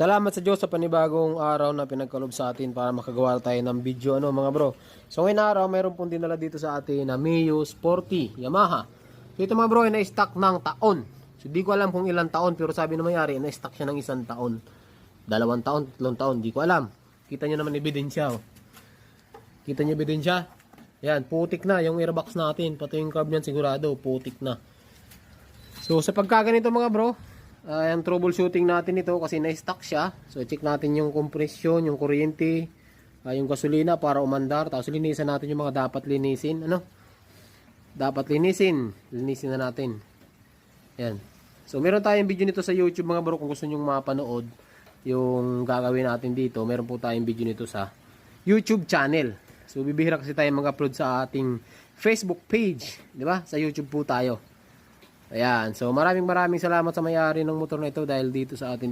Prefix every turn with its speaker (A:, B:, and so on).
A: Salamat sa Diyos sa panibagong araw na pinagkalob sa atin para makagawa tayo ng video mga bro. So ngayon araw mayroon pong dinala dito sa atin na Mio Sporty Yamaha. So ito mga bro ay na-stock ng taon. So di ko alam kung ilang taon pero sabi na may-ari na-stock siya ng 1 taon. 2 taon, 3 taon, di ko alam. Kita nyo naman ebidensya oh. Kita nyo ebidensya? Yan, putik na yung airbox natin. Pati yung carb niyan sigurado, putik na. So sa pagkaganito mga bro, yung troubleshooting natin ito kasi na-stock siya. So check natin yung compression, yung kuryente, yung gasolina para umandar. Tapos linisan natin yung mga dapat linisin. Dapat linisin. Linisin na natin. Yan. So meron tayong video nito sa YouTube mga bro kung gusto nyo mapanood yung gagawin natin dito. Meron po tayong video nito sa YouTube channel. So bibihira kasi tayo mag-upload sa ating Facebook page, di ba? Sa YouTube po tayo. Ayan, so maraming salamat sa may-ari ng motor na ito dahil dito sa atin